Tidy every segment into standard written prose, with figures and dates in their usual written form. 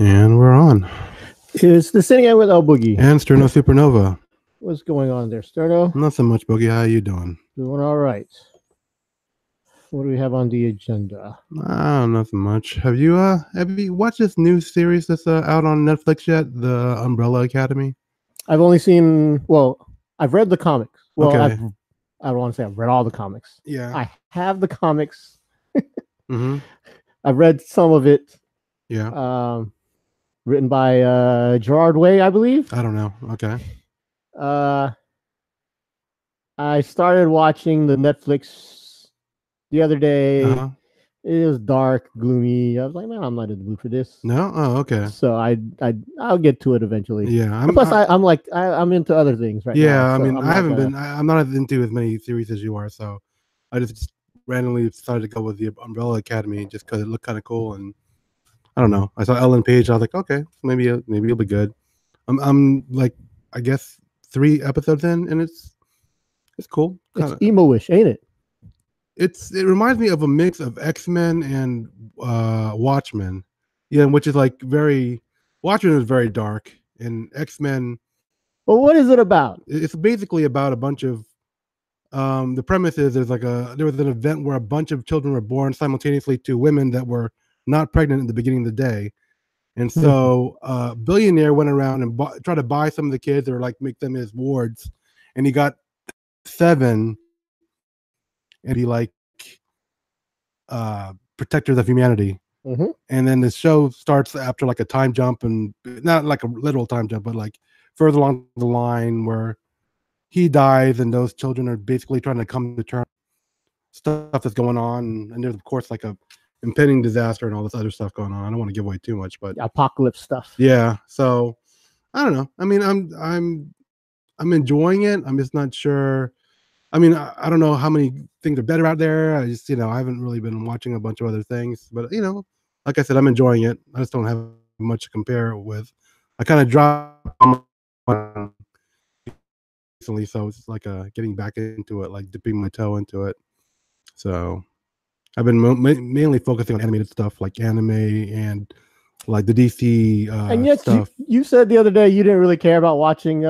And we're on. It's the Sini-Gang with l-boogy. And Sterno Supernova. What's going on there, Sterno? Not so much, Boogie. How you doing? Doing all right. What do we have on the agenda? Nothing much. Have you watched this new series that's out on Netflix yet? The Umbrella Academy? I've only seen, I've read the comics. Well, okay. I don't want to say I've read all the comics. Yeah. I have the comics. Mm-hmm. I've read some of it. Yeah. Written by Gerard Way, I believe. I don't know. Okay. I started watching the Netflix the other day. Uh-huh. It was dark, gloomy. I was like, man, I'm not in the mood for this. No? Oh, okay. So I'll get to it eventually. Yeah. I'm into other things right now. Yeah, So I'm not into as many series as you are, so I just randomly decided to go with the Umbrella Academy just because it looked kind of cool, and I don't know. I saw Ellen Page. I was like, okay, maybe it'll be good. I'm like, I guess 3 episodes in, and it's cool. It's emo-ish, ain't it? It reminds me of a mix of X-Men and Watchmen. Yeah, which is like Watchmen is very dark, and X-Men. Well, what is it about? It's basically about a bunch of the premise is there was an event where a bunch of children were born simultaneously to women that were not pregnant at the beginning of the day. And so a billionaire went around and tried to buy some of the kids or like make them his wards, and he got 7 and be like protectors of humanity. Mm-hmm. And then the show starts after like a time jump, and not like a literal time jump, but like further along the line where he dies and those children are basically trying to come to terms with stuff that's going on, and there's of course like a impending disaster and all this other stuff going on. I don't want to give away too much, but apocalypse stuff. Yeah, so I don't know. I mean, I'm enjoying it. I'm just not sure. I mean, I don't know how many things are better out there. I just, I haven't really been watching a bunch of other things, but like I said, I'm enjoying it. I just don't have much to compare it with. I kind of dropped recently, so it's like getting back into it, like dipping my toe into it. So I've been mainly focusing on animated stuff, like anime and like the DC and yet stuff. You said the other day you didn't really care about watching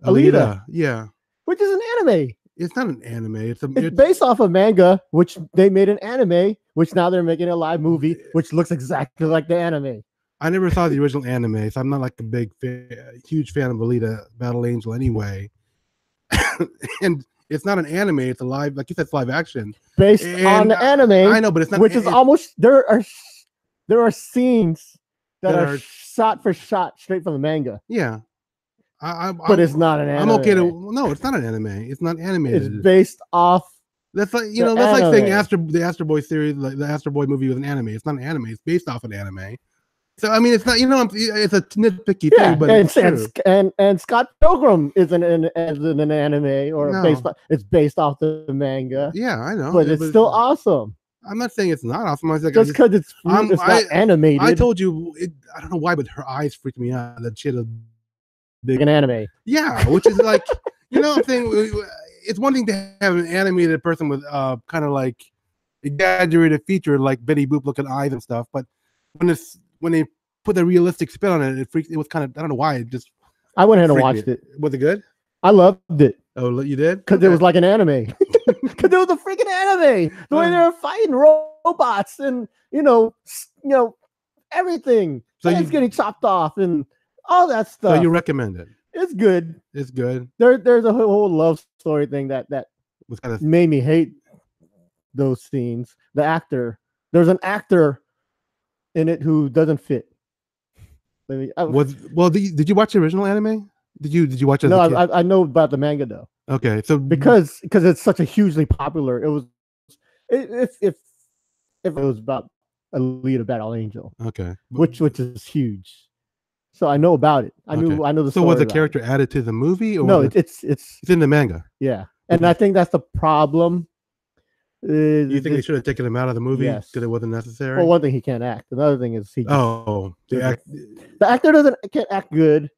Alita. Yeah. Which is an anime. It's not an anime. It's based off of manga, which they made an anime, which now they're making a live movie, which looks exactly like the anime. I never saw the original anime, so I'm not like a huge fan of Alita Battle Angel anyway. And it's not an anime. It's a live, like you said, it's live action based on the anime. I know, but it's not. Which is almost there are scenes that are shot for shot straight from the manga. Yeah. But it's not an anime. I'm okay no, it's not an anime. It's not animated. It's based off. That's like that's like saying the Astro Boy series, like the Astro Boy movie was an anime. It's not an anime. It's based off an anime. So I mean, it's not. It's a nitpicky thing, but and Scott Pilgrim isn't an anime or it's based off the manga. Yeah, I know, but it's still awesome. I'm not saying it's not awesome. I was like, just because it's not animated. I told you, I don't know why, but her eyes freaked me out. That she had a big an anime. Yeah, which is like, I'm saying it's one thing to have an animated person with kind of like exaggerated feature like Betty Boop looking eyes and stuff, but when they put a realistic spin on it, it was kind of, I don't know why. I went ahead and watched it. Was it good? I loved it. Oh, you did? Because it was like an anime. Because it was a freaking anime. The way they were fighting robots and everything. So he's getting chopped off and all that stuff. So you recommend it? It's good. It's good. There's a whole love story thing that was kind of made me hate those scenes. The actor. There's an actor in it who doesn't fit. Did you watch the original anime? Did you watch it? No, I know about the manga though. Okay, so because it's such a hugely popular. It was if it was about Alita Battle Angel. Okay, which is huge. So I know about it. I know the story. So was the character added to the movie, or no? It's in the manga. Yeah, and I think that's the problem. You think they should have taken him out of the movie because it wasn't necessary? Well, one thing, he can't act. Another thing is the actor can't act good.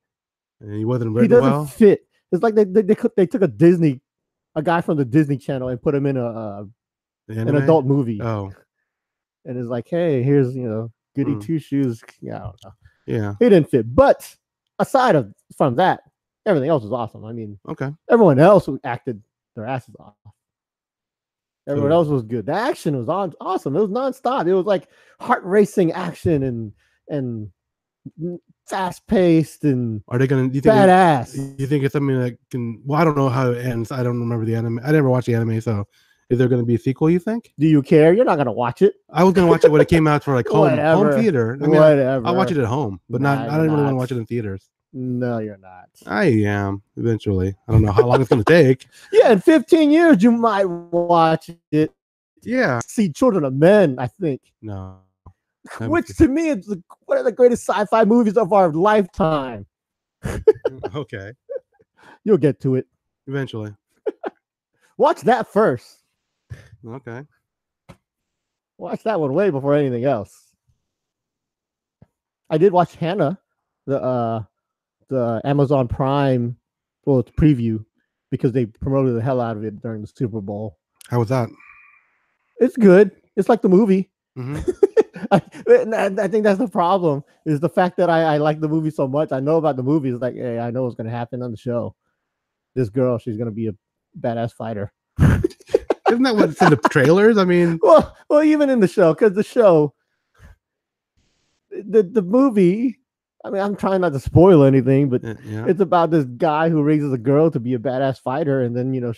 And he wasn't written well. He well. Doesn't fit. It's like they took a guy from the Disney Channel and put him in an adult movie. Oh, and is like, hey, here's goody Mm. two shoes. Yeah, I don't know. Yeah. He didn't fit. But aside from that, everything else was awesome. I mean, Okay. everyone else acted their asses off. Everyone So- else was good. The action was awesome. It was nonstop. It was like heart racing action and fast paced and Are they gonna? Do you think? badass. You think it's something that can? Well, I don't know how it ends. I don't remember the anime. I never watched the anime. So, is there going to be a sequel? You think? Do you care? You're not gonna watch it. I was gonna watch it when it came out for like home Whatever. theater. I mean, Whatever. I'll watch it at home, but Nah, not. I you're didn't really want not. to watch it in theaters. No, you're not. I am eventually. I don't know how long it's gonna take. Yeah, in 15 years you might watch it. Yeah. See Children of Men, I think. No. Which to me is one of the greatest sci-fi movies of our lifetime. Okay. You'll get to it. Eventually. Watch that first. Okay. Watch that one way before anything else. I did watch Hannah, the Amazon Prime preview, because they promoted the hell out of it during the Super Bowl. How was that? It's good. It's like the movie. Mm-hmm. I think that's the problem, is the fact that I like the movie so much. I know about the movie. It's like, hey, I know what's going to happen on the show. This girl, she's going to be a badass fighter. Isn't that what's in the trailers? I mean, well, even in the show, because the show, the movie, I mean, I'm trying not to spoil anything, but yeah. it's about this guy who raises a girl to be a badass fighter, and then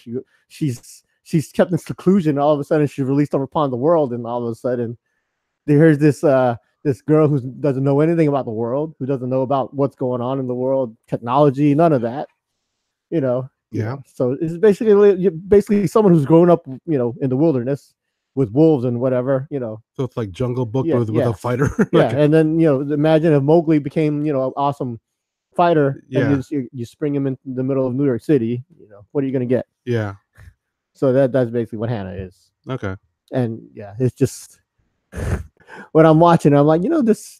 she's kept in seclusion. All of a sudden, she's released upon the world, and all of a sudden, there's this girl who doesn't know anything about the world, who doesn't know about what's going on in the world, technology, none of that. Yeah. So it's basically someone who's grown up, in the wilderness with wolves and whatever. So it's like Jungle Book Yeah, with yeah. a fighter. Yeah, and then imagine if Mowgli became an awesome fighter. Yeah. And you spring him in the middle of New York City. What are you gonna get? Yeah. So that's basically what Hannah is. Okay. And yeah, it's just when I'm watching, I'm like, this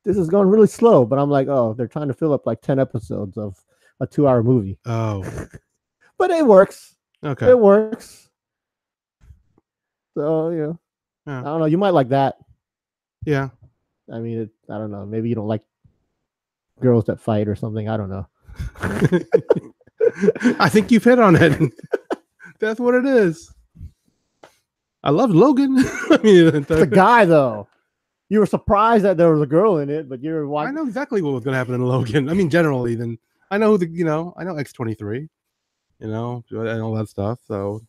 is going really slow. But I'm like, oh, they're trying to fill up like 10 episodes of a 2-hour movie. Oh. But it works. Okay. It works. So Yeah. I don't know. You might like that. Yeah. I mean, I don't know. Maybe you don't like girls that fight or something. I don't know. I think you've hit on it. That's what it is. I love Logan. I mean, The guy though, you were surprised that there was a girl in it, but you're watching. I know exactly what was going to happen in Logan. I mean, generally, then I know I know X-23, and all that stuff. So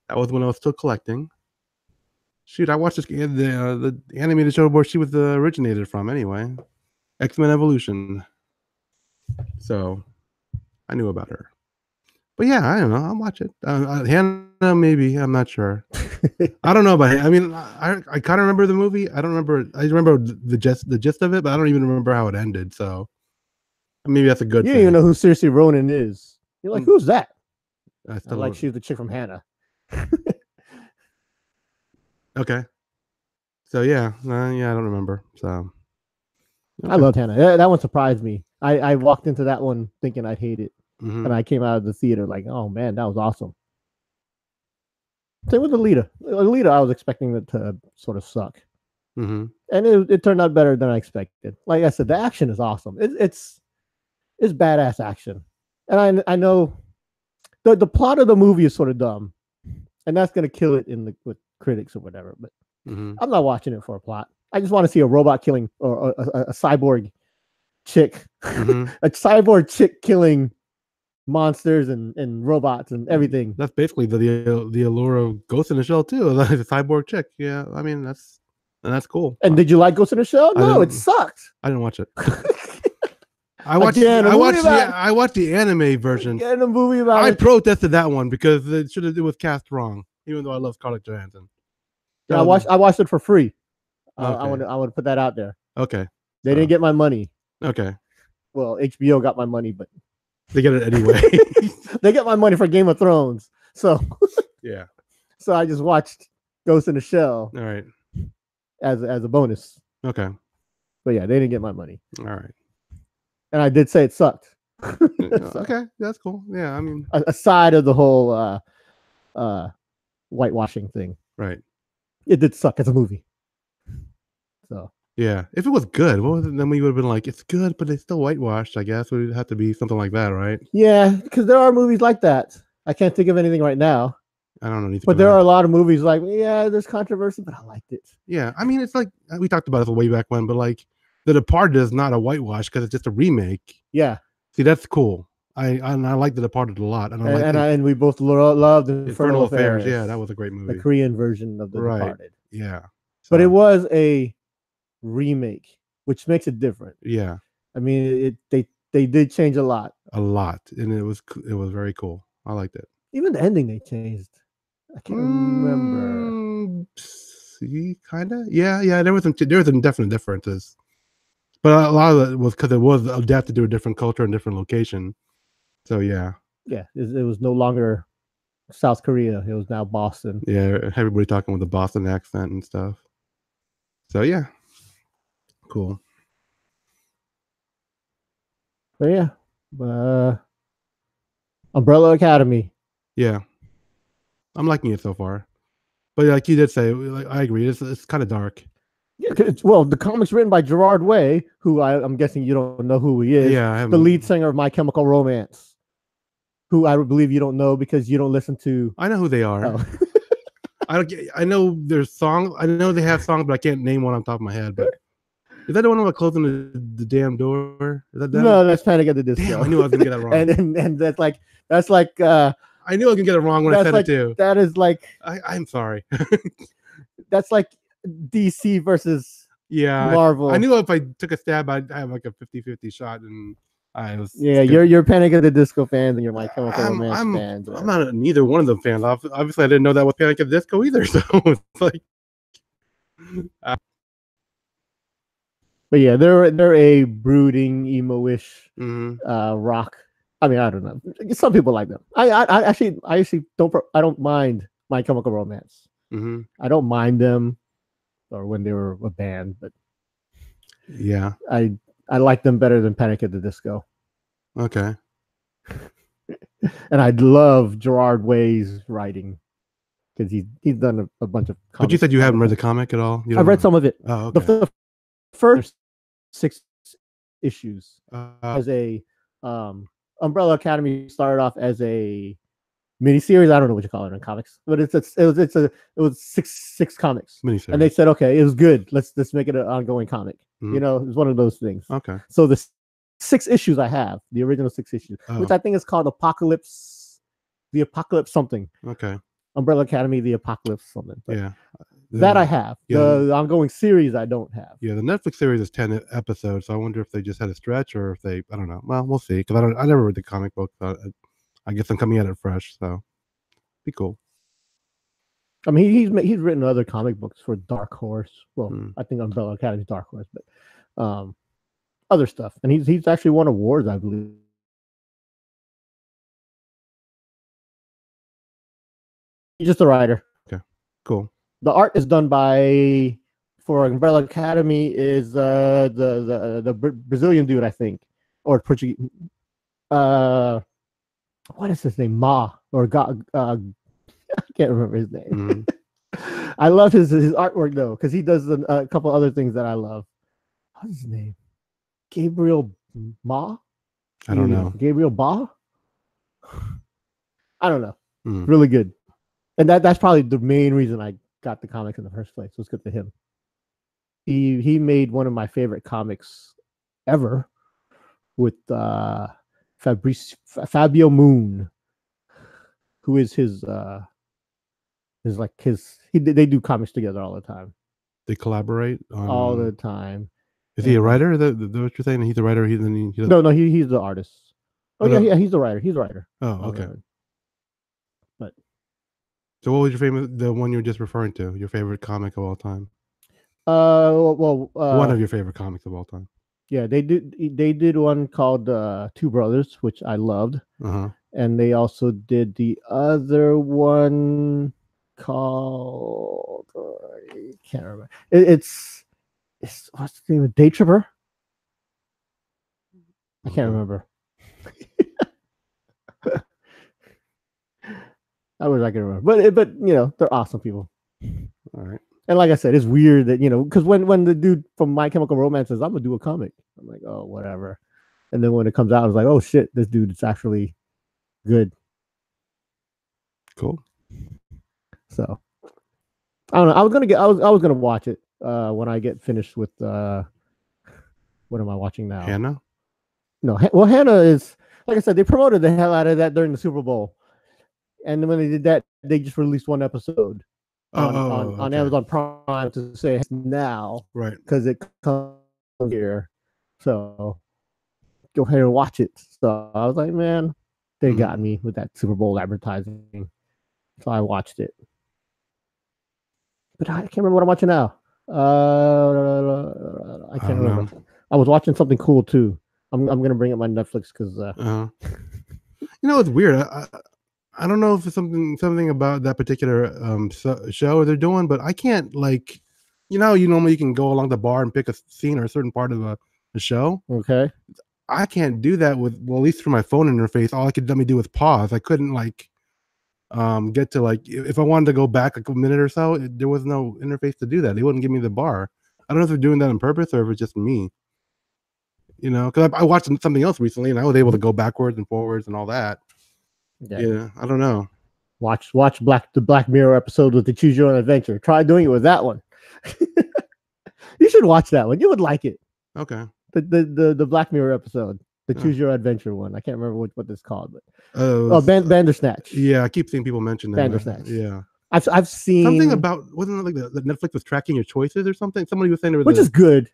that was when I was still collecting. Shoot, I watched the animated show where she was originated from. Anyway, X-Men Evolution. So I knew about her. But yeah, I don't know. I'll watch it. Hannah, maybe. I'm not sure. I don't know about it. I mean, I kind of remember the movie. I don't remember. I remember the gist of it, but I don't even remember how it ended. So maybe that's a good You thing. don't even know who Cersei Ronan is. You're like, who's that? I I'm still like, don't- she's the chick from Hannah. Okay. So yeah, I don't remember. So I loved Hannah. That one surprised me. I walked into that one thinking I'd hate it, Mhm. and I came out of the theater like, oh man, that was awesome. Same with Alita. Alita, I was expecting it to sort of suck. Mhm. And it turned out better than I expected. Like I said, the action is awesome. It's badass action, and I know the plot of the movie is sort of dumb, and that's gonna kill it with critics or whatever. But Mhm. I'm not watching it for a plot. I just want to see a robot killing or a cyborg chick, Mhm. a cyborg chick killing monsters and robots and everything. That's basically the allure of Ghost in the Shell too. The cyborg chick. Yeah, I mean that's cool. And did you like Ghost in the Shell? No, it didn't. sucked. I didn't watch it. I watched Again, a I watched movie about- I watched the anime version. Getting a movie about I it. protested that one because it was cast wrong. Even though I love Scarlett Johansson. Yeah, I watched it for free. I Okay. want to put that out there. Okay. They didn't get my money. Okay. Well, HBO got my money, but They get it anyway. they get my money for Game of Thrones. So Yeah. so I just watched Ghost in the Shell All right. as a bonus. Okay. But yeah, they didn't get my money. All right. And I did say it sucked. Okay. That's cool. Yeah. I mean, Aside of the whole whitewashing thing. right. It did suck as a movie. So Yeah, if it was good, what was it? Then we would have been like, it's good, but it's still whitewashed. I guess it would have to be something like that, right? yeah, because there are movies like that. I can't think of anything right now. I don't know anything. But there are a lot of movies like, yeah, there's controversy, but I liked it. Yeah, I mean, it's like we talked about it way back when, but like The Departed is not a whitewash because it's just a remake. Yeah, see, that's cool. I like The Departed a lot, and we both loved Infernal Affairs. Yeah, that was a great movie. The Korean version of The Departed. Yeah, but it was a remake, which makes it different. Yeah, I mean, they did change a lot, and it was very cool. I liked it. Even the ending they changed. I can't remember. See, kind of. Yeah. There was some definite differences, but a lot of it was because it was adapted to a different culture and different location. So yeah. Yeah, it was no longer South Korea. It was now Boston. Yeah, everybody talking with a Boston accent and stuff. So yeah, cool. But yeah, Umbrella Academy. Yeah, I'm liking it so far. But like you did say, like, I agree. It's kind of dark. Yeah, well, the comic's written by Gerard Way, who I'm guessing you don't know who he is. Yeah, the lead singer of My Chemical Romance, who I believe you don't know because you don't listen to. I know who they are. Oh. I know their songs. I know they have songs, but I can't name one on top of my head. But is that the one about closing the damn door? Is that them? No, that's Panic at the Disco. Damn, I knew I was gonna get that wrong. and that's like I knew I was gonna get it wrong when I said it too. That is like I'm sorry. That's like DC versus Marvel. I knew if I took a stab, I'd have like a 50-50 shot, and I was. Yeah, you're Panic at the Disco fans, and you're My Chemical Romance fans. I'm not neither one of them fans. Obviously, I didn't know that was Panic at the Disco either. So it's like. But yeah, they're a brooding emo-ish rock. I mean, I don't know. Some people like them. I actually don't mind My Chemical Romance. I don't mind them, or when they were a band, but yeah, I like them better than Panic at the Disco. Okay. And I love Gerard Way's writing because he's done a bunch of. But you said you haven't read the comic at all. I've read some of it. Oh, okay. The first 6 issues as a Umbrella Academy started off as a miniseries. I don't know what you call it in comics, but it was six comics. Miniseries. And they said, okay, it was good. Let's make it an ongoing comic. You know, it's one of those things. Okay. So the 6 issues I have, the original 6 issues, which I think is called the Apocalypse something. Okay. Umbrella Academy, the Apocalypse something. But yeah. That I have. The ongoing series I don't have. Yeah, the Netflix series is 10 episodes, so I wonder if they just had a stretch or if they, I don't know. Well, we'll see, because I never read the comic book, so I guess I'm coming at it fresh, so be cool. I mean, he's written other comic books for Dark Horse. Well, I think Umbrella Academy is Dark Horse, but other stuff. And he's actually won awards, I believe. He's just a writer. Okay, cool. The art is done by, for Umbrella Academy, is the Brazilian dude, I think, or Portuguese. What is his name? Ma or God? I can't remember his name. I love his artwork though, because he does a couple other things that I love. What's his name? Gabriel Ma? I don't know. Gabriel Ba? I don't know. Really good. And that's probably the main reason I got the comics in the first place. Was good to him. He made one of my favorite comics ever with Fabio Moon, who is they do comics together all the time. They collaborate all the time. Is he a writer? Is that what you're saying? He's a writer. He's no, he's the artist. Oh yeah, he's the writer. He's a writer. Oh, okay. But so, what was the one you were just referring to? Your favorite comic of all time? One of your favorite comics of all time. Yeah, they did one called Two Brothers, which I loved. And they also did the other one called I can't remember. It's what's the name of Day Tripper? I can't remember. I wish I could remember, but you know, they're awesome people. All right. And like I said, it's weird that, because when the dude from My Chemical Romance says, I'm gonna do a comic, I'm like, oh, whatever. And then when it comes out, I was like, oh shit, this dude is actually good. Cool. So I don't know. I was gonna watch it when I get finished with what am I watching now? Hannah? No, well, Hannah is, like I said, they promoted the hell out of that during the Super Bowl. And when they did that, they just released one episode on Okay. Amazon Prime to say now, Right. because it comes here. So go ahead and watch it. So I was like, man, they got me with that Super Bowl advertising. So I watched it. But I can't remember what I'm watching now. I can't remember. I was watching something cool too. I'm gonna bring up my Netflix because it's weird. I don't know if it's something about that particular show they're doing, but I can't, like, you normally you can go along the bar and pick a scene or a certain part of the show. Okay. I can't do that with, well, at least through my phone interface. All I could let me do was pause. I couldn't, like, get to, like, if I wanted to go back like a minute or so, there was no interface to do that. They wouldn't give me the bar. I don't know if they're doing that on purpose or if it's just me. Because I watched something else recently and I was able to go backwards and forwards and all that. Yeah, I don't know. Watch the Black Mirror episode with the Choose Your Own Adventure. Try doing it with that one. You should watch that one. You would like it. Okay. The Black Mirror episode, the Choose Your Adventure one. I can't remember what it's called, but Bandersnatch. Yeah, I keep seeing people mention that. Bandersnatch. Yeah. I've seen something about, wasn't it like the Netflix was tracking your choices or something? Somebody was saying which is good.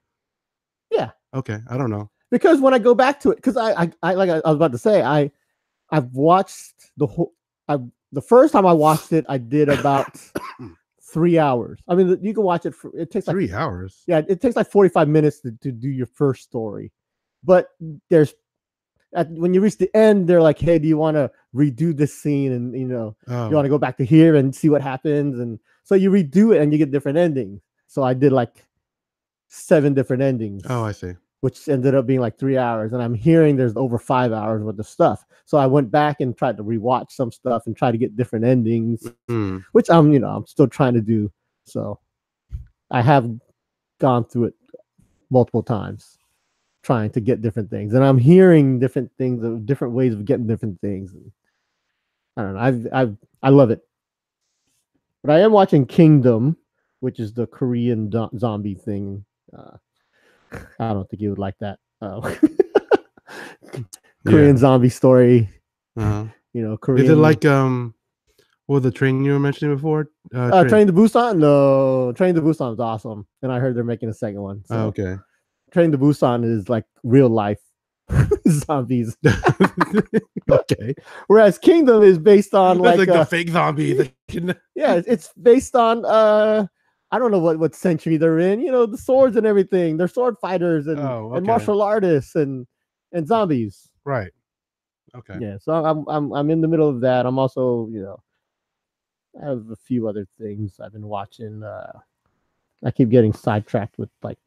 Yeah. Okay, I don't know. Because when I go back to it, because I like I was about to say, I've watched the first time I watched it, I did about 3 hours. I mean, you can watch it it takes like 3 hours. Yeah, it takes like 45 minutes to do your first story. But when you reach the end, they're like, hey, do you want to redo this scene? And you want to go back to here and see what happens. And so you redo it and you get different endings. So I did like 7 different endings. Oh, I see. Which ended up being like 3 hours. And I'm hearing there's over 5 hours worth of stuff. So I went back and tried to rewatch some stuff and try to get different endings, which I'm still trying to do. So I have gone through it multiple times, trying to get different things. And I'm hearing different things, different ways of getting different things. And I don't know. I love it. But I am watching Kingdom, which is the Korean zombie thing. I don't think you would like that. Korean zombie story. Korean. Is it like the train you were mentioning before? Train to Busan? No, Train to Busan is awesome, and I heard they're making a second one. So. Okay. Train to Busan is like real life zombies. Okay. Whereas Kingdom is based on like the fake zombie. Yeah, it's based on I don't know what century they're in. The swords and everything. They're sword fighters and martial artists and zombies. Right. Okay. Yeah. So I'm in the middle of that. I'm also I have a few other things I've been watching. I keep getting sidetracked with like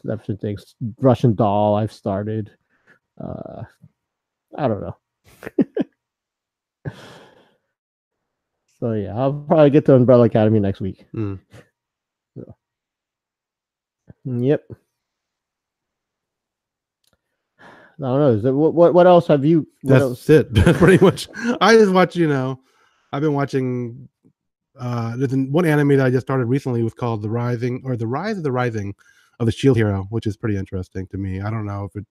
different things. Russian Doll I've started. I don't know. So yeah, I'll probably get to Umbrella Academy next week. So. Yep. I don't know. What else have you? That's it. Pretty much. I just watch. I've been watching. There's one anime that I just started recently. Was called The Rise of the Rising of the Shield Hero, which is pretty interesting to me. I don't know if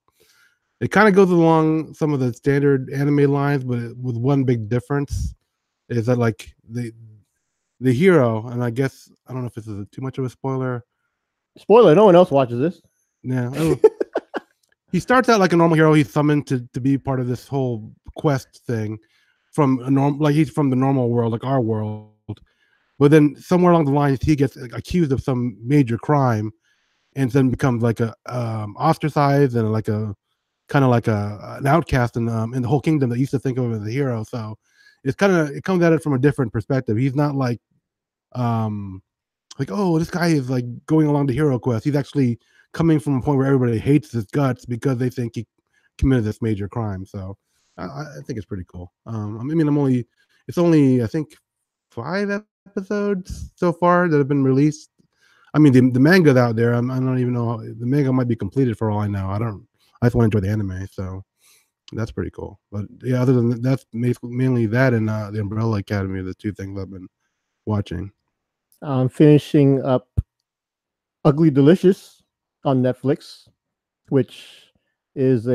it kind of goes along some of the standard anime lines, but with one big difference is that like the hero, and I guess I don't know if this is too much of a spoiler. Spoiler, no one else watches this. Yeah. He starts out like a normal hero. He's summoned to be part of this whole quest thing from he's from the normal world, like our world. But then somewhere along the line, he gets accused of some major crime, and then becomes like a ostracized and like a kind of like an outcast in the whole kingdom that used to think of him as a hero. So it comes at it from a different perspective. He's not like oh, this guy is like going along the hero quest. He's actually coming from a point where everybody hates his guts because they think he committed this major crime. So I think it's pretty cool. I mean, it's only I think 5 episodes so far that have been released. I mean, the manga's out there. I don't even know. The manga might be completed for all I know. I just want to enjoy the anime, so that's pretty cool. But yeah, other than that, that's mainly that and the Umbrella Academy are the two things I've been watching. I'm finishing up Ugly Delicious on Netflix, which is I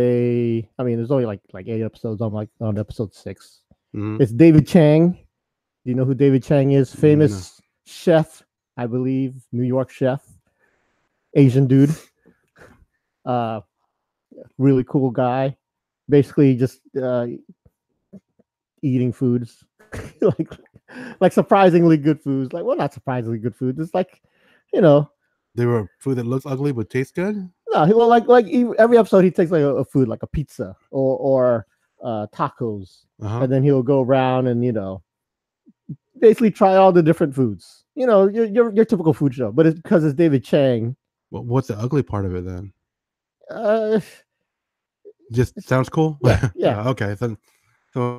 mean, there's only like 8 episodes. I'm like on episode 6. Mhm. It's David Chang. Do you know who David Chang is? Famous chef, I believe, New York chef, Asian dude. Really cool guy. Basically, just eating foods, like surprisingly good foods. Like, well, not surprisingly good foods. It's like, you know, They were food that looks ugly but tastes good. no, every episode he takes like a food, like a pizza or tacos, and then he'll go around and basically try all the different foods. Your typical food show, but it's because it's David Chang. Well, what's the ugly part of it then? Just sounds cool. Yeah. Okay. So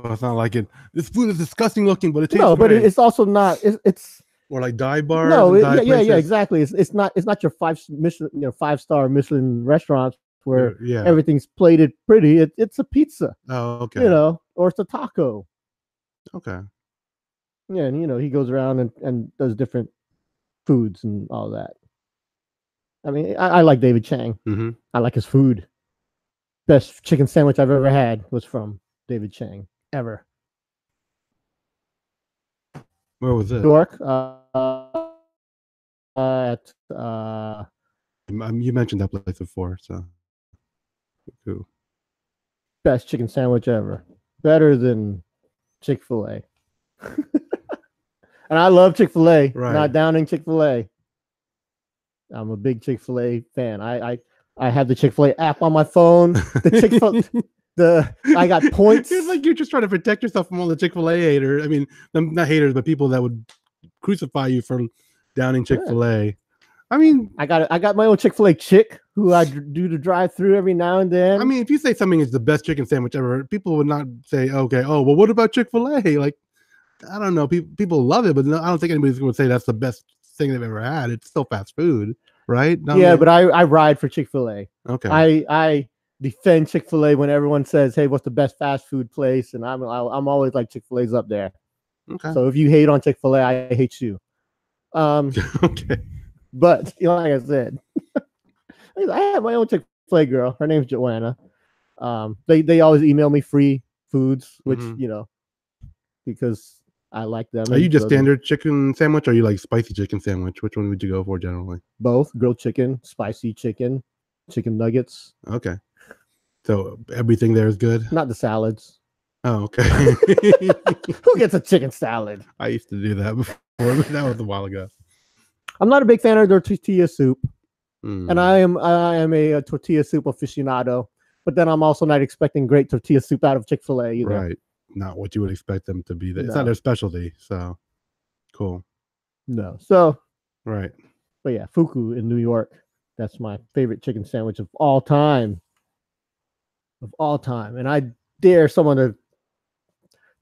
it's not like this food is disgusting looking, but it tastes no, but great. it's also not. It's or like dive bars. No, yeah, exactly. It's not your 5-star Michelin restaurants where everything's plated pretty. It's a pizza. Oh, okay. Or it's a taco. Okay. Yeah, and he goes around and does different foods and all that. I mean, I like David Chang. Mm-hmm. I like his food. Best chicken sandwich I've ever had was from David Chang ever. Where was it? New York. You mentioned that place before, so cool. Best chicken sandwich ever. Better than Chick-fil-A. And I love Chick-fil-A. Right. Not downing Chick-fil-A. I'm a big Chick-fil-A fan. I have the Chick-fil-A app on my phone. The Chick-fil-A, I got points. It's like you're just trying to protect yourself from all the Chick-fil-A haters. I mean, not haters, but people that would crucify you for downing Chick-fil-A. Yeah. I mean, I got my own Chick-fil-A chick who I do the drive-through every now and then. I mean, if you say something is the best chicken sandwich ever, people would not say, okay, oh, well, what about Chick-fil-A? Like, I don't know. People love it, but no, I don't think anybody's going to say that's the best thing they've ever had. It's still fast food, right? But I ride for Chick-fil-A. Okay. I defend Chick-fil-A when everyone says, hey, what's the best fast food place? And I'm always like, Chick-fil-A's up there. Okay. So if you hate on Chick-fil-A, I hate you. Okay. But like I said, I have my own Chick-fil-A girl. Her name's Joanna. They always email me free foods, which because I like them. Are you just standard chicken sandwich, or are you like spicy chicken sandwich? Which one would you go for generally? Both. Grilled chicken, spicy chicken, chicken nuggets. Okay. So everything there is good? Not the salads. Oh, okay. Who gets a chicken salad? I used to do that before, but that was a while ago. I'm not a big fan of their tortilla soup. And I am a tortilla soup aficionado, but then I'm also not expecting great tortilla soup out of Chick-fil-A either. Right. Not what you would expect them to be. It's not their specialty. So cool. No. So right. But yeah, Fuku in New York. That's my favorite chicken sandwich of all time. Of all time. And I dare someone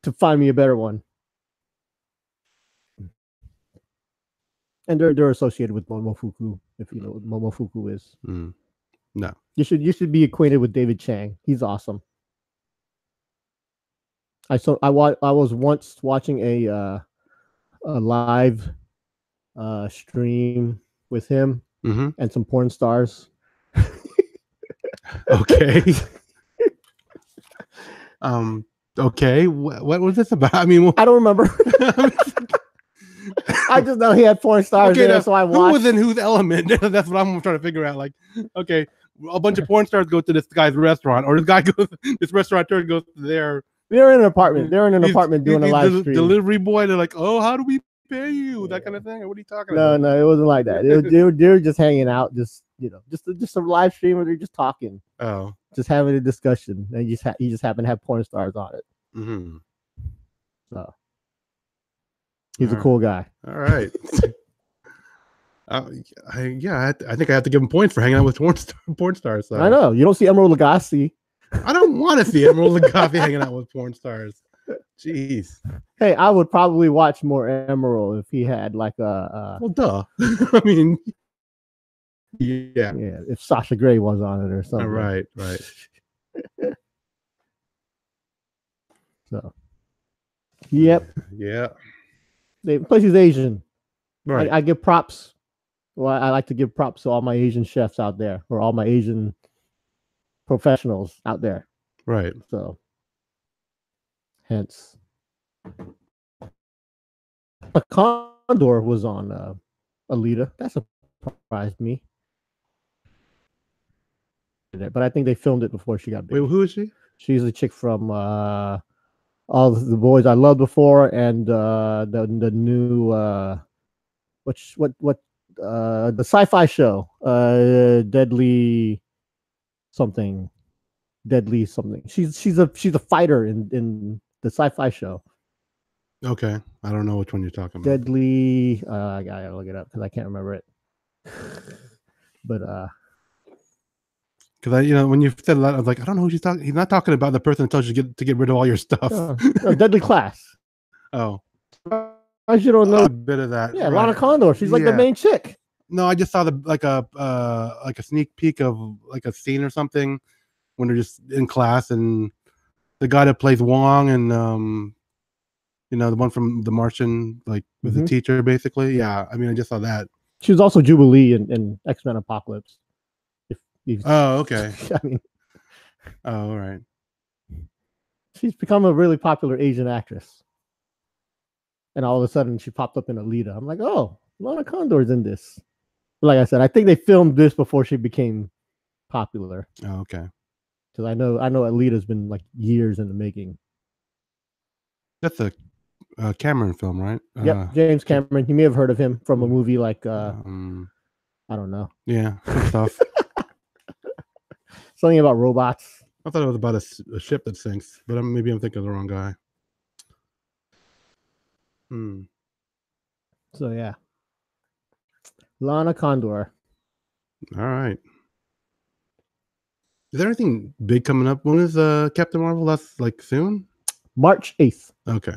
to find me a better one. And they're associated with Momofuku, if you know what Momofuku is. No. You should be acquainted with David Chang. He's awesome. I was once watching a live stream with him and some porn stars. Okay. Okay. What was this about? I mean, I don't remember. I just know he had porn stars there, so I watched. Who was in whose element? That's what I'm trying to figure out. Like, okay, a bunch of porn stars go to this guy's restaurant, or this restaurateur goes to their. They're in an apartment. They're in an apartment doing a live stream. Delivery boy. They're like, oh, how do we pay you? That kind of thing. What are you talking about? No, it wasn't like that. They're just hanging out, just a live stream where they're just talking. Oh, just having a discussion, and you just happen to have porn stars on it. So. He's a cool guy. All right. I think I have to give him points for hanging out with porn stars. So. I know. You don't see Emerald Lagasse. I don't want to see Emerald Lagasse hanging out with porn stars. Jeez. Hey, I would probably watch more Emerald if he had like a. Well, duh. I mean, Yeah. Yeah, if Sasha Grey was on it or something. Right. So, yep. Yeah. Plus, she's Asian. Right. I give props. Well, I like to give props to all my Asian chefs out there, or all my Asian professionals out there. Right. So, hence, a Condor was on Alita. That surprised me. But I think they filmed it before she got big. Wait, who is she? She's a chick from All the Boys I Loved Before, and the new the sci-fi show, Deadly something. She's a fighter in the sci-fi show. Okay, I don't know which one you're talking about. Deadly. I gotta look it up because I can't remember it. But because when you said that, I was like, I don't know who she's talking. He's not talking about the person that tells you to get rid of all your stuff. No, Deadly Class. Oh, I should don't know a bit of that. Yeah, right. Lana Condor. She's like the main chick. No, I just saw like a sneak peek of like a scene or something when they're just in class, and the guy that plays Wong and the one from The Martian, like was the teacher basically. Yeah, I mean, I just saw that. She was also Jubilee in X-Men Apocalypse. Oh, okay. I mean, all right. She's become a really popular Asian actress, and all of a sudden she popped up in Alita. I'm like, oh, Lana Condor's in this. Like I said, I think they filmed this before she became popular. Oh, okay. Because I know Alita's been like years in the making. That's a Cameron film, right? Yep, James Cameron. You may have heard of him from a movie like I don't know. Yeah, stuff. Something about robots. I thought it was about a ship that sinks, but maybe I'm thinking of the wrong guy. So yeah, Lana Condor. All right. Is there anything big coming up? When is Captain Marvel? That's like soon? March 8th. Okay.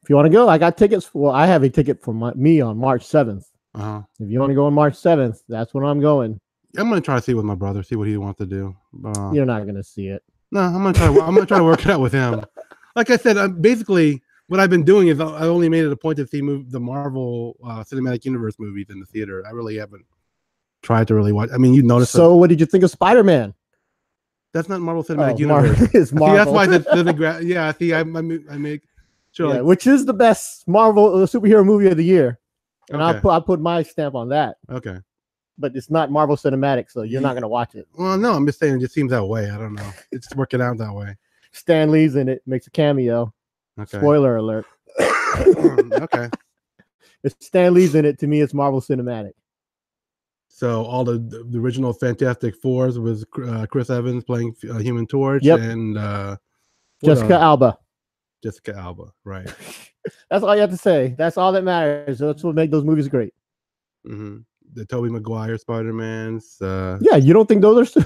If you want to go, I got tickets. Well, I have a ticket for me on March 7th. If you want to go on March 7th, that's when I'm going. I'm gonna try to see with my brother, see what he wants to do. You're not gonna see it. No, I'm gonna try to work it out with him. Like I said, basically what I've been doing is I only made it a point to see the Marvel Cinematic Universe movies in the theater. I really haven't tried to really watch. I mean, you noticed. So, what did you think of Spider-Man? That's not Marvel Cinematic Universe. It's Marvel. See, that's why yeah. See, I make sure. Yeah, which is the best Marvel superhero movie of the year, and okay. I'll put my stamp on that. Okay. But it's not Marvel Cinematic, so you're not going to watch it. Well, no, I'm just saying it just seems that way. I don't know. It's working out that way. Stan Lee's in it, makes a cameo. Okay. Spoiler alert. Okay. If Stan Lee's in it, to me, it's Marvel Cinematic. So all the original Fantastic Fours was Chris Evans playing Human Torch and Jessica Alba. Jessica Alba, right. That's all you have to say. That's all that matters. That's what makes those movies great. Mm-hmm. The Tobey Maguire Spider-Mans. Yeah, you don't think those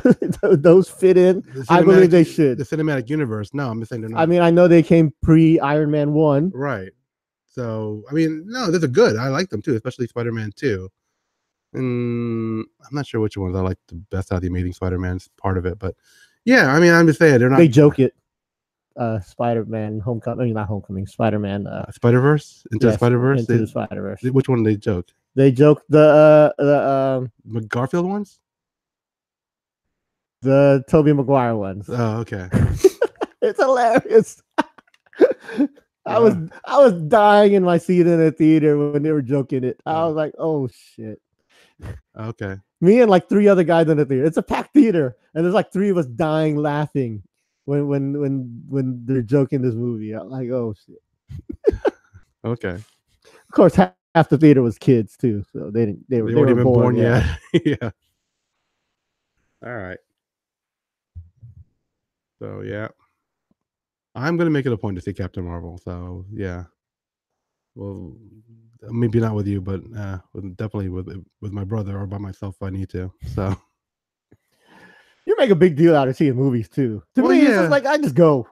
are those fit in? I believe they should. The cinematic universe. No, I'm just saying they're not. I mean, I know they came pre-Iron Man 1. Right. So, I mean, no, those are good. I like them too, especially Spider-Man 2. And I'm not sure which ones I like the best out of the Amazing Spider-Man's part of it, but yeah, I mean, I'm just saying they're not. They joke it. Spider-Man Homecoming. I mean, not Homecoming. Spider-Man. Spider-Verse? Into the Spider-Verse? Into the Spider-Verse. Which one did they joke? They joked the Garfield ones? The Tobey Maguire ones. Oh, okay. It's hilarious. I was dying in my seat in the theater when they were joking it. I was like, oh shit. Okay. Me and like 3 other guys in the theater. It's a packed theater, and there's like 3 of us dying laughing when they're joking this movie. I'm like, oh shit. Okay. Of course, half the theater was kids too, so they weren't even born yet. Yeah. All right. So yeah, I'm gonna make it a point to see Captain Marvel. So yeah, well, maybe not with you, but definitely with my brother or by myself if I need to. So you make a big deal out of seeing movies too. To me, it's just like I just go.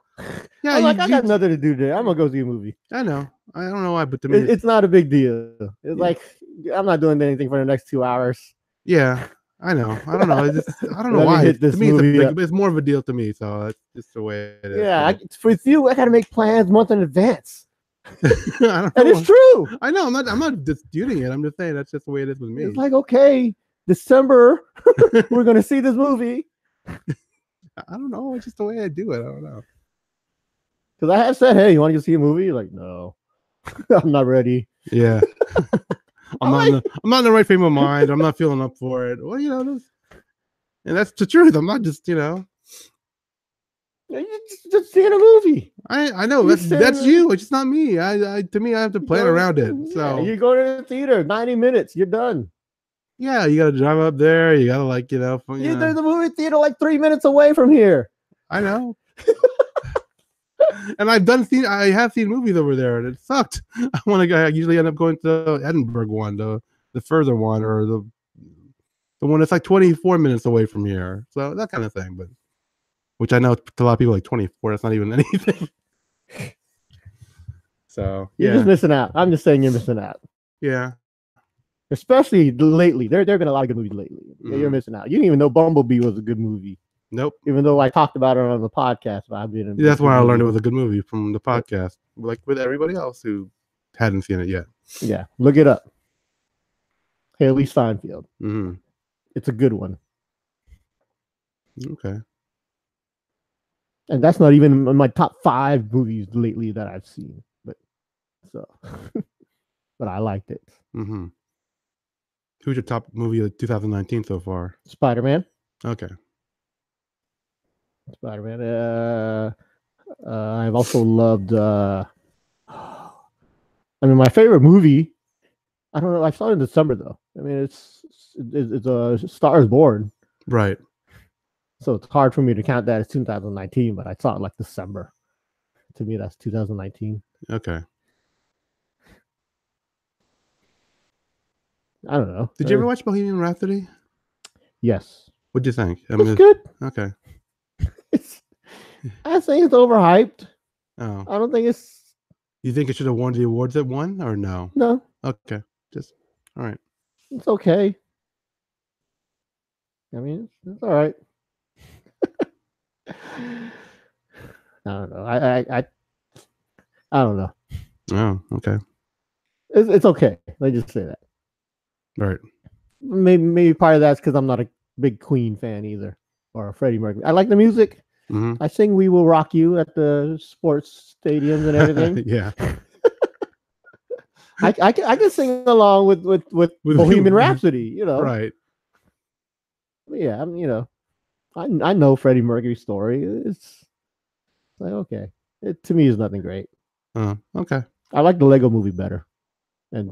Yeah, I got nothing to do today. I'm gonna go see a movie. I know. I don't know why, but to me, it's not a big deal. It's like I'm not doing anything for the next 2 hours. Yeah, I know. I don't know. I don't know Let me why. hit this To me, movie up. it's more of a deal to me. So that's just the way it is. Yeah, for you, I got to make plans months in advance. I don't know. And it's true. I know. I'm not disputing it. I'm just saying that's just the way it is with me. It's like, okay, December, we're going to see this movie. I don't know. It's just the way I do it. I don't know. Because I have said, hey, you want to go see a movie? You're like, no, I'm not ready. Yeah. I'm not in the right frame of mind. I'm not feeling up for it. Well, and that's the truth. I'm not just, You're just seeing a movie. I know that's you. It's just not me. To me, I have to plan around it. So you go to the theater, 90 minutes, you're done. Yeah, you got to drive up there. You got to There's a movie theater like 3 minutes away from here. I know. And I have seen movies over there, and it sucked. I usually end up going to the Edinburgh one, the further one, or the one that's like 24 minutes away from here. So that kind of thing, but which I know to a lot of people like 24. That's not even anything. So you're just missing out. I'm just saying you're missing out. Yeah. Especially lately. There have been a lot of good movies lately. Mm-hmm. You're missing out. You didn't even know Bumblebee was a good movie. Nope. Even though I talked about it on the podcast. That's why I learned it was a good movie from the podcast. Like with everybody else who hadn't seen it yet. Yeah. Look it up. Haley Steinfeld. Mm-hmm. It's a good one. Okay. And that's not even in my top 5 movies lately that I've seen. But I liked it. Mm-hmm. Who's your top movie of 2019 so far? Spider-Man. Okay. Spider-Man. I've also loved. My favorite movie. I don't know. I saw it in December though. It's a Star is Born. Right. So it's hard for me to count that as 2019, but I saw it like December. To me, that's 2019. Okay. I don't know. Did you ever watch Bohemian Rhapsody? Yes. What'd you think? It's good. Okay. I think it's overhyped. Oh. I don't think it's. You think it should have won the awards it won, or no? No. Okay. Just all right. It's okay. It's all right. I don't know. I don't know. Oh, okay. It's okay. Let's just say that. Right. Maybe part of that's because I'm not a big Queen fan either, or a Freddie Mercury. I like the music. Mm-hmm. I sing "We Will Rock You" at the sports stadiums and everything. Yeah. I can sing along with Bohemian Rhapsody. Right. Yeah. I know Freddie Mercury's story. It's like okay. It to me is nothing great. Okay. I like the Lego Movie better. And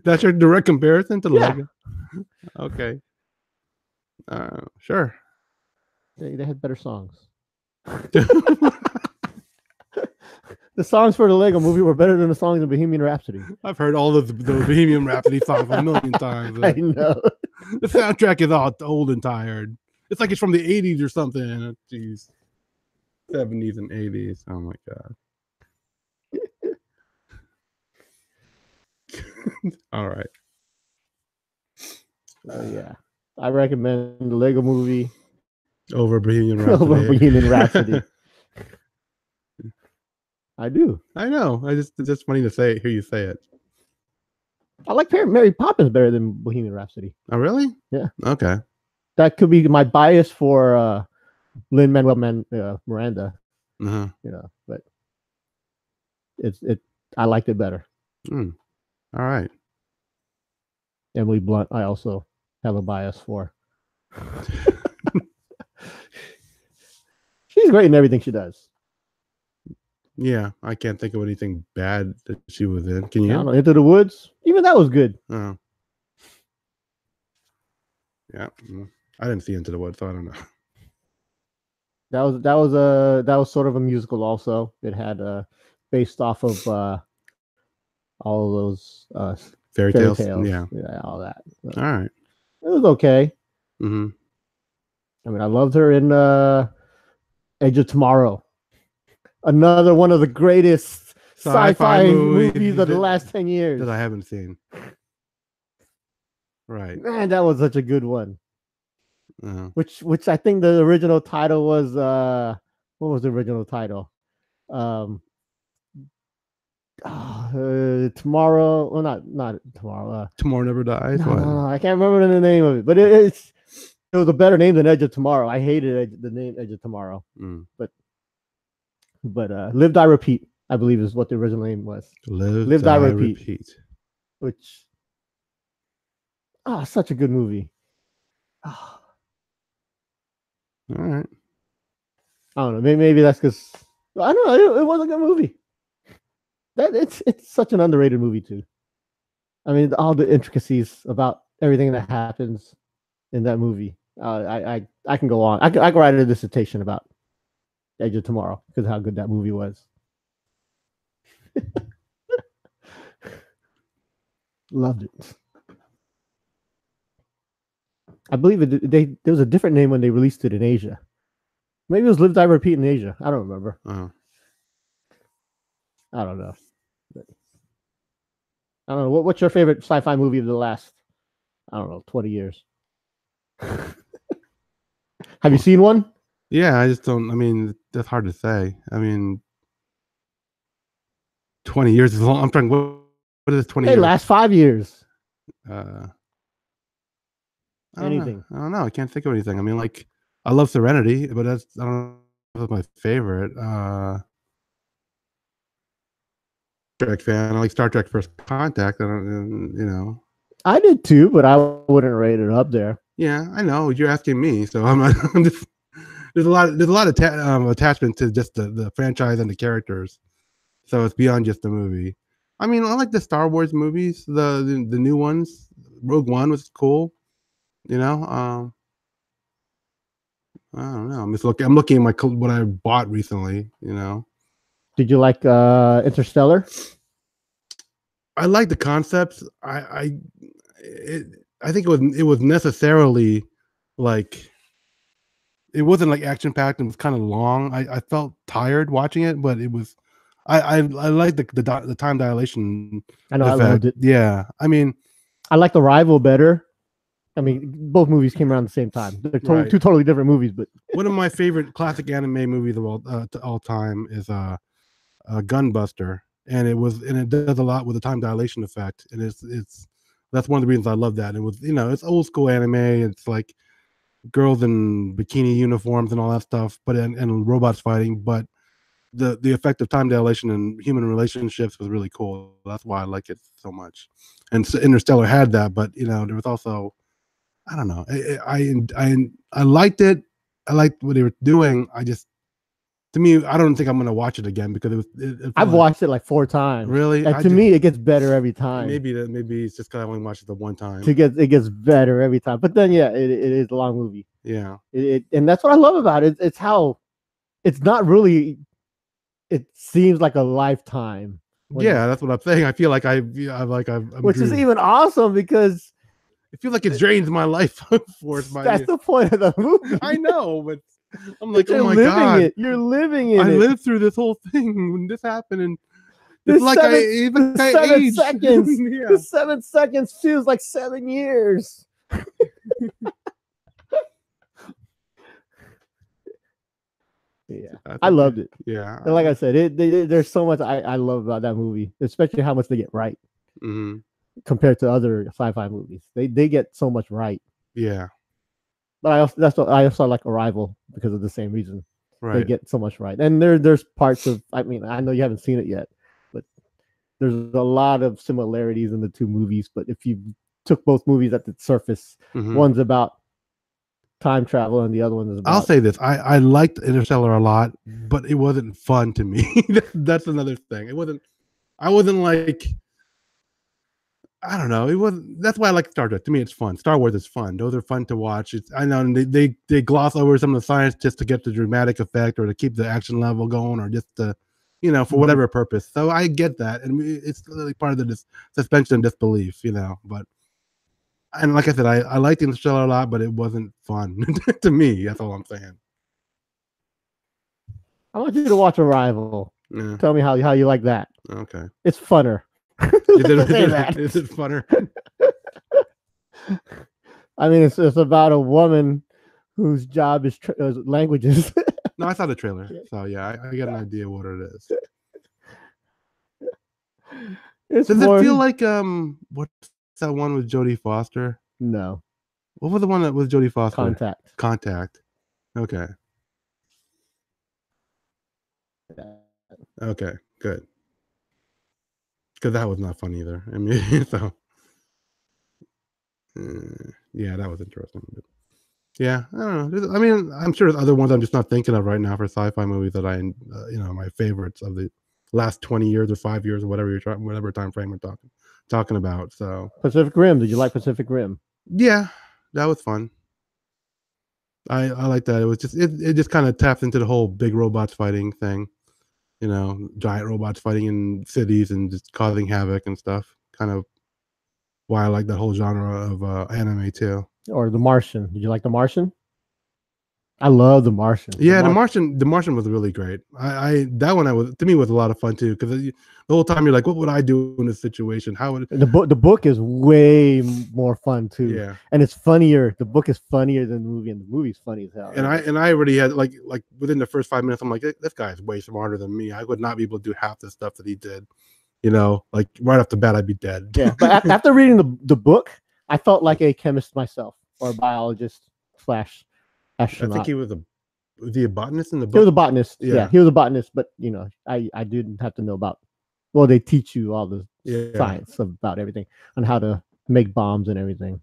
that's your direct comparison to Lego. Okay. Sure. They had better songs. The songs for the Lego Movie were better than the songs in Bohemian Rhapsody. I've heard all of the Bohemian Rhapsody songs a million times. I know. The soundtrack is all old and tired. It's like it's from the 80s or something. Jeez. 70s and 80s. Oh my God. All right. Yeah. I recommend the Lego Movie over Bohemian Rhapsody. Over Bohemian Rhapsody. I do. I know. It's just funny to say, hear you say it. I like Mary Poppins better than Bohemian Rhapsody. Oh, really? Yeah. Okay. That could be my bias for Lin-Manuel Miranda. Uh-huh. But I liked it better. All right. Emily Blunt, I also have a bias for. She's great in everything she does. Yeah, I can't think of anything bad that she was in. Can you? I don't know, Into the Woods. Even that was good. Oh. Yeah, I didn't see Into the Woods, so I don't know. That was sort of a musical. Also, it had based off of all of those fairy tales. Yeah, all that. So, all right, it was okay. Mm-hmm. I loved her in Edge of Tomorrow. Another one of the greatest sci-fi movies of the last 10 years that I haven't seen. Right. Man, that was such a good one. Uh, Which I think the original title was what was the original title? Um Tomorrow, well, not tomorrow. Tomorrow Never Dies. No, What? no, no, I can't remember the name of it, but it was a better name than Edge of Tomorrow. I hated the name Edge of Tomorrow, but Live Die Repeat, I believe, is what the original name was. Live Die Repeat. Which, such a good movie. Oh, All right. I don't know. Maybe that's because I don't know. It was a good movie. It's such an underrated movie too. I mean, all the intricacies about everything that happens in that movie. I can go on. I can write a dissertation about Edge of Tomorrow because of how good that movie was. Loved it. I believe there was a different name when they released it in Asia. Maybe it was Live Die Repeat in Asia. I don't remember. I don't know. I don't know. What's your favorite sci-fi movie of the last, I don't know, 20 years? Have you seen one? Yeah, I just don't. I mean, that's hard to say. I mean, 20 years is long. I'm trying. What is 20 years? Last 5 years. Anything? I don't know. I can't think of anything. I mean, like, I love Serenity, but I don't know if that's my favorite. Trek fan. I like Star Trek First Contact. I don't. I did too, but I wouldn't rate it up there. Yeah, I know. You're asking me, so I'm just. There's a lot of attachment to just the franchise and the characters, so it's beyond just the movie. I mean, I like the Star Wars movies, the new ones. Rogue One was cool. I don't know. I'm looking at what I bought recently. Did you like Interstellar? I like the concepts. I think it was necessarily like. It wasn't like action packed and it was kind of long. I felt tired watching it, but it was. I like the time dilation. I know effect. I loved it. Yeah, I mean, I like Arrival better. I mean, both movies came around the same time. They're two totally different movies, but one of my favorite classic anime movies of all time is Gunbuster, and it does a lot with the time dilation effect, and it's that's one of the reasons I love that. It was it's old school anime. It's like girls in bikini uniforms and all that stuff, but and robots fighting, but the effect of time dilation and human relationships was really cool. That's why I like it so much. And so Interstellar had that, but there was also, I don't know, I liked it. I liked what they were doing. To me, I don't think I'm gonna watch it again because I've watched it like 4 times. Really? And to me, it gets better every time. Maybe it's just because I only watched it the one time. It gets better every time. But then, yeah, it is a long movie. Yeah. And that's what I love about it. It's how it's not really. It seems like a lifetime. Yeah, that's what I'm saying. I feel like which is even awesome because I feel like it drains my life force. That's the point of the movie. I know, but. I'm like, oh my god, you're living it. I lived through this whole thing when this happened, and it's like 7 seconds. Yeah. The 7 seconds feels like 7 years. Yeah, I loved it. Yeah, and like I said, there's so much I love about that movie, especially how much they get right compared to other sci-fi movies. They get so much right. Yeah. But I also like Arrival because of the same reason. Right. They get so much right. And there's parts of, I mean, I know you haven't seen it yet, but there's a lot of similarities in the two movies. But if you took both movies at the surface, one's about time travel and the other one is about... I'll say this. I liked Interstellar a lot, but it wasn't fun to me. That's another thing. I wasn't like... I don't know. It wasn't. That's why I like Star Trek. To me, it's fun. Star Wars is fun. Those are fun to watch. I know they gloss over some of the science just to get the dramatic effect or to keep the action level going or just to, for whatever purpose. So I get that, and it's really part of the suspension of disbelief, But and like I said, I liked Interstellar a lot, but it wasn't fun to me. That's all I'm saying. I want you to watch Arrival. Yeah. Tell me how you like that. Okay. It's funner. Is it funner? I mean, it's about a woman whose job is languages. No, I saw the trailer, so yeah, I got an idea what it is. Does it feel like what's that one with Jodie Foster? No. What was the one that was Jodie Foster? Contact. Contact. Okay. Okay, good. Because that was not fun either. I mean, so yeah, that was interesting. But, yeah, I don't know. I mean, I'm sure there's other ones I'm just not thinking of right now for sci-fi movies that I, my favorites of the last 20 years or 5 years or whatever whatever time frame we're talking about. So Pacific Rim. Did you like Pacific Rim? Yeah, that was fun. I like that. It was just it just kind of taps into the whole big robots fighting thing. Giant robots fighting in cities and just causing havoc and stuff. Kind of why I like that whole genre of anime too. Or The Martian. Did you like The Martian? I love The Martian. Yeah, The Martian was really great. That one to me was a lot of fun too, because the whole time you're like, what would I do in this situation? How would the book is way more fun too. Yeah, and it's funnier. The book is funnier than the movie, and the movie's funny as hell. And I already had like within the first 5 minutes, I'm like, this guy's way smarter than me. I would not be able to do half the stuff that he did. Like right off the bat, I'd be dead. Yeah, but after reading the book, I felt like a chemist myself, or a biologist / astronaut. I think he was a botanist in the book. He was a botanist. Yeah, he was a botanist, but I didn't have to know about. Well, they teach you all the science about everything on how to make bombs and everything.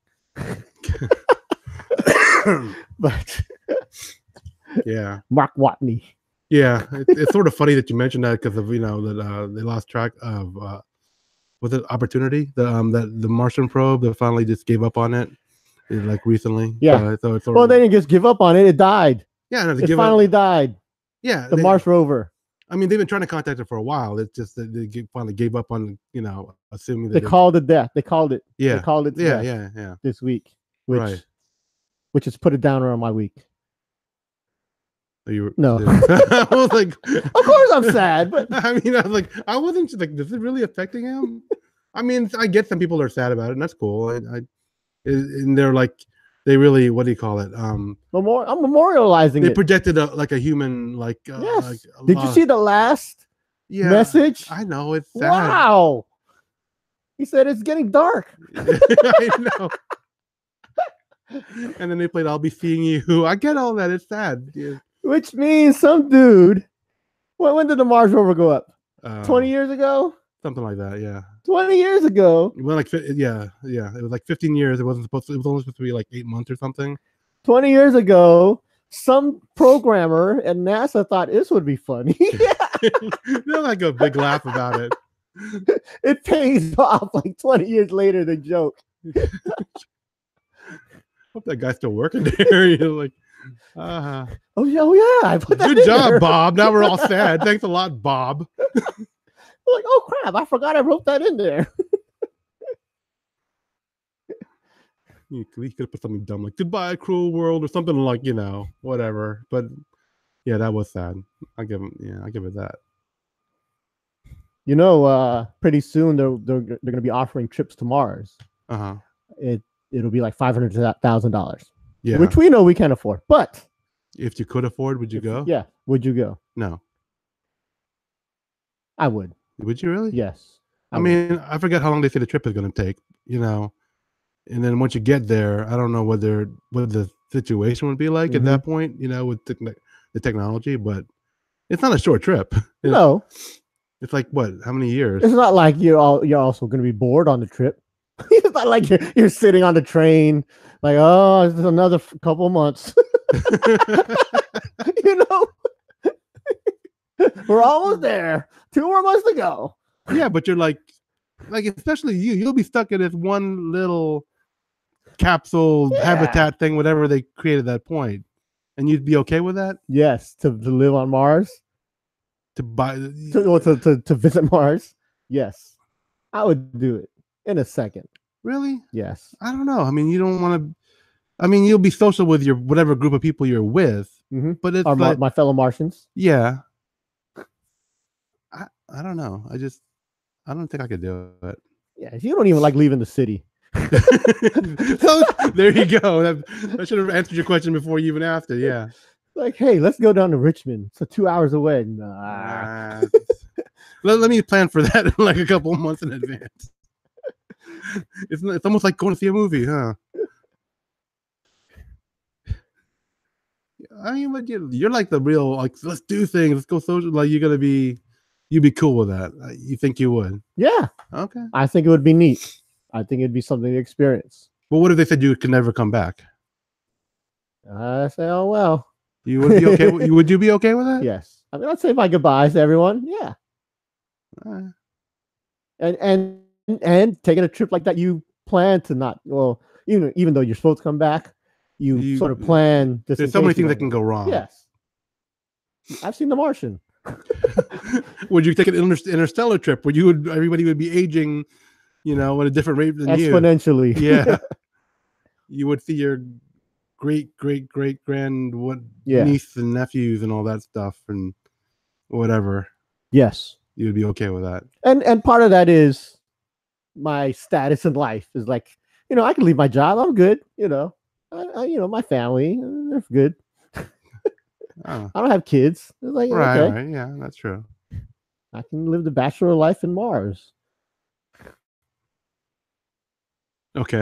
But yeah, Mark Watney. Yeah, it's sort of funny that you mentioned that because of that they lost track of was it Opportunity, that the Martian probe that finally just gave up on it like recently. Yeah. So it's they didn't just give up on it; it died. Yeah, no, it finally died. Yeah, the Mars rover. I mean, they've been trying to contact it for a while. It's just that they finally gave up on assuming that they called it death. They called it. Yeah, they called it. Yeah. This week, which has put it down around my week. No. I was like, of course I'm sad, but I was like, I wasn't just like, is it really affecting him? I mean, I get some people are sad about it, and that's cool. And they're like, they really, what do you call it? I'm memorializing they it. projected a human, like, yes. Did you see the last message? I know, it's sad. Wow. He said it's getting dark. I know. And then they played "I'll Be Seeing You." I get all that. It's sad. Yeah. Which means some dude. When did the Mars rover go up? 20 years ago? Something like that, yeah. 20 years ago. Well, like, yeah. It was like 15 years. It was only supposed to be like 8 months or something. 20 years ago, some programmer at NASA thought this would be funny. They're like a big laugh about it. It pays off like 20 years later, the joke. Hope that guy's still working there. You're like, oh yeah, I put that good job, there. Bob. Now we're all sad. Thanks a lot, Bob. Like, oh crap, I forgot I wrote that in there. You could have put something dumb like "Goodbye, cruel world" or something like, whatever. But yeah, that was sad. I give it that. Pretty soon they're going to be offering trips to Mars. It'll be like $500,000. Yeah, which we know we can't afford. But if you could afford, would you go? Yeah, would you go? No, I would. Would you really? Yes. I mean, I forget how long they say the trip is going to take. And then once you get there, I don't know what the situation would be like at that point. With the technology, but it's not a short trip. No. It's like what? How many years? It's not like you're also going to be bored on the trip. It's not like you're sitting on the train, like, oh, it's another couple months. We're almost there. 2 more months to go. Yeah, but you're like especially you'll be stuck in this one little capsule habitat thing, whatever they created at that point, and you'd be okay with that? Yes, to live on Mars, to visit Mars. Yes, I would do it in a second. Really? Yes. I don't know. I mean, you don't want to. I mean, you'll be social with your whatever group of people you're with, but it's like, my fellow Martians. Yeah. I don't know. I don't think I could do it. Yeah, you don't even like leaving the city. So there you go. That should have answered your question before you even asked it. Yeah. Like, hey, let's go down to Richmond. So 2 hours away. Nah. Let me plan for that in like a couple of months in advance. It's almost like going to see a movie, huh? I mean, but you're like the real, like, let's do things, let's go social. Like, you'd be cool with that. You think you would? Yeah. Okay. I think it would be neat. I think it'd be something to experience. But what if they said you could never come back? I say, oh well. You would be okay. Would you be okay with that? Yes. I mean, I'd say my goodbyes to everyone. Yeah. And taking a trip like that, you plan to not. Well, even though you're supposed to come back, you sort of plan. There's so many things that can go wrong. Yes. I've seen The Martian. Would you take an interstellar trip where everybody would be aging, at a different rate than exponentially? You? Yeah. You would see your great grand niece and nephews and all that stuff and whatever. Yes. You would be okay with that. And part of that is my status in life is like, I can leave my job. I'm good. My family, they're good. I don't have kids. It's like, okay. Right. Yeah, that's true. I can live the bachelor life in Mars. Okay.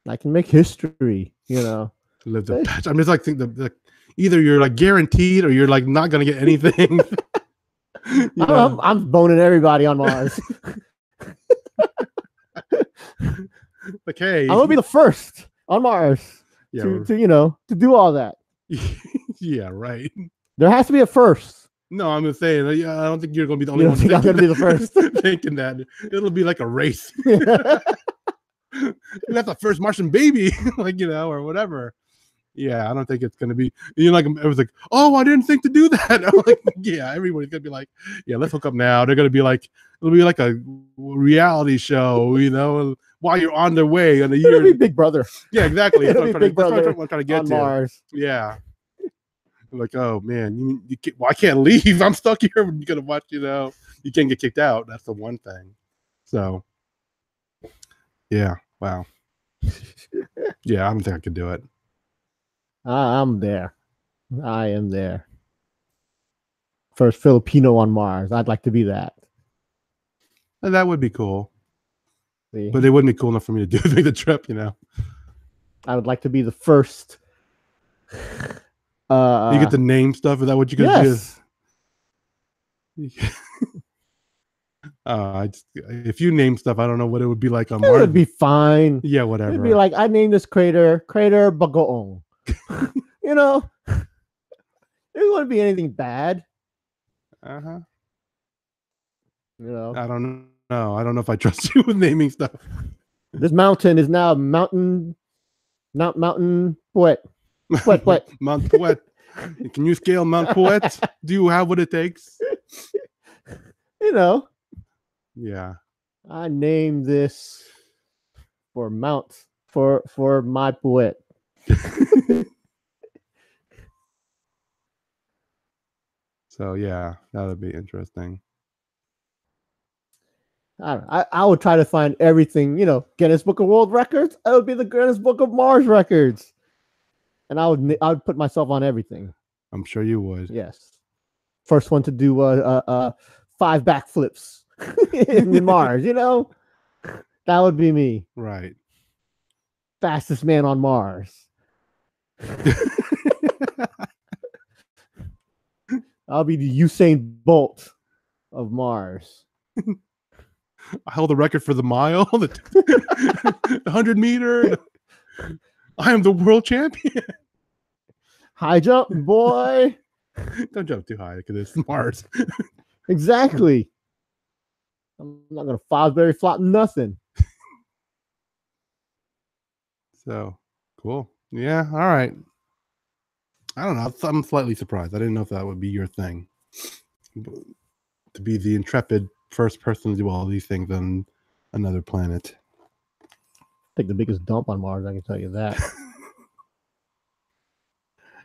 I can make history, Live the bachelor. I'm just like thinking either you're like guaranteed or you're like not gonna get anything. I'm boning everybody on Mars. Okay. I'm gonna be the first on Mars to do all that. Yeah, right. There has to be a first. No, I'm just saying. I don't think you're gonna be the only one. I'm gonna be the first. Thinking that it'll be like a race. That's the first Martian baby, or whatever. Yeah, I don't think it's gonna be. It was like, oh, I didn't think to do that. I'm like, yeah, everybody's gonna be like, yeah, let's hook up now. They're gonna be like, it'll be like a reality show, while you're on their way on a year. It'll be Big Brother. Yeah, exactly. It'll be Big Brother I'm trying to get on to Mars. Yeah. I'm like, oh man, I can't leave. I'm stuck here. You're gonna watch. You can't get kicked out. That's the one thing. So, yeah. Wow. Yeah, I don't think I could do it. I'm there. I am there. First Filipino on Mars. I'd like to be that. And that would be cool. See? But it wouldn't be cool enough for me to make the trip, I would like to be the first. You get to name stuff. Is that what you could do? If you name stuff, I don't know what it would be like on Mars. It would be fine. Yeah, whatever. It'd be like, I named this crater Bagoong. It wouldn't be anything bad. Uh-huh. I don't know. I don't know if I trust you with naming stuff. This mountain is now Mountain Poet. What? Mount Poet. Can you scale Mount Poet? Do you have what it takes? Yeah. I named this for my poet. So yeah, that would be interesting. I would try to find everything, Guinness Book of World Records. That would be the Guinness Book of Mars records. And I would put myself on everything. I'm sure you would. Yes. First one to do 5 backflips in Mars, That would be me. Right. Fastest man on Mars. I'll be the Usain Bolt of Mars. I held the record for the mile, the 100 meter. I am the world champion. High jump, boy. Don't jump too high because it's Mars. Exactly. I'm not going to Fosbury flop nothing. So, cool. Yeah, all right. I don't know. I'm slightly surprised. I didn't know if that would be your thing. To be the intrepid first person to do all these things on another planet. Take the biggest dump on Mars, I can tell you that.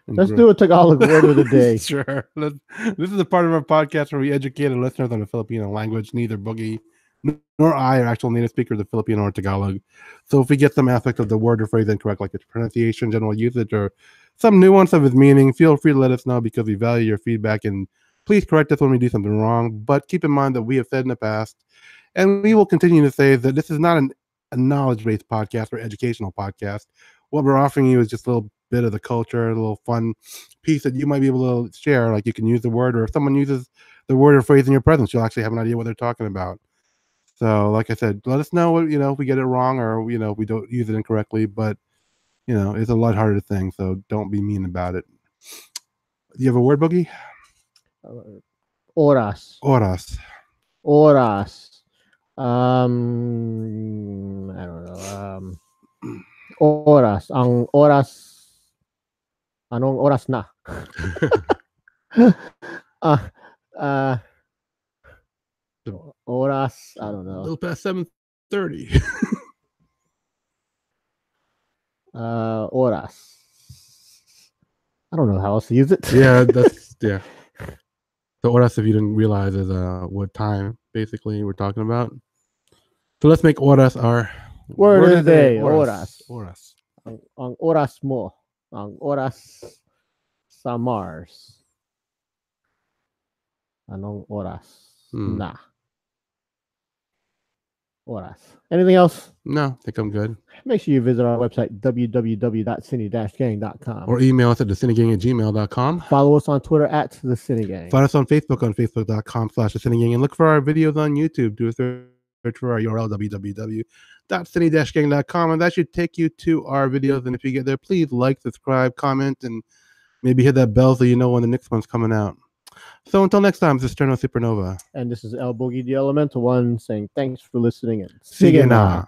Let's do a Tagalog word of the day. Sure. This is the part of our podcast where we educate our listeners on the Filipino language. Neither boogie nor I are actual native speakers of Filipino or Tagalog. So if we get some aspect of the word or phrase incorrect, like its pronunciation, general usage, or some nuance of its meaning, feel free to let us know because we value your feedback, and please correct us when we do something wrong. But keep in mind that we have said in the past, and we will continue to say, that this is not a knowledge-based podcast or educational podcast. What we're offering you is just a little bit of the culture, a little fun piece that you might be able to share. Like you can use the word, or if someone uses the word or phrase in your presence, you'll actually have an idea what they're talking about. So, like I said, let us know what, if we get it wrong, or we don't use it incorrectly. But it's a lighthearted thing, so don't be mean about it. Do you have a word, Boogie? Oras. Horas. Oras. I don't know. Oras. Ang oras. Anong oras na? Oras. I don't know. A little past 7:30. Oras. I don't know how else to use it. Yeah, that's yeah. So horas, if you didn't realize, is what time basically we're talking about. So let's make horas our word of the day. Oras. Horas. Ang oras mo. Ang oras sa Mars. Anong oras na? Oras. Anything else? No, I think I'm good. Make sure you visit our website, www.sini-gang.com. Or email us at thesinigang@gmail.com. Follow us on Twitter at The Sini-Gang. Find us on facebook.com/thesinigang. And look for our videos on YouTube. Do a search for our URL, www.sini-gang.com. And that should take you to our videos. And if you get there, please like, subscribe, comment, and maybe hit that bell so you know when the next one's coming out. So until next time, this is Sterno Supernova. And this is l-boogy, the Elemental One, saying thanks for listening. And Sige na.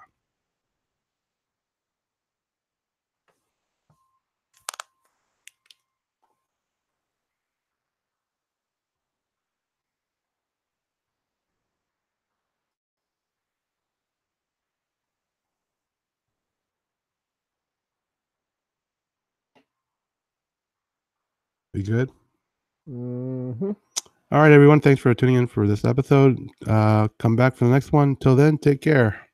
We good? Mm-hmm. All right, everyone. Thanks for tuning in for this episode. Come back for the next one. Till then, take care.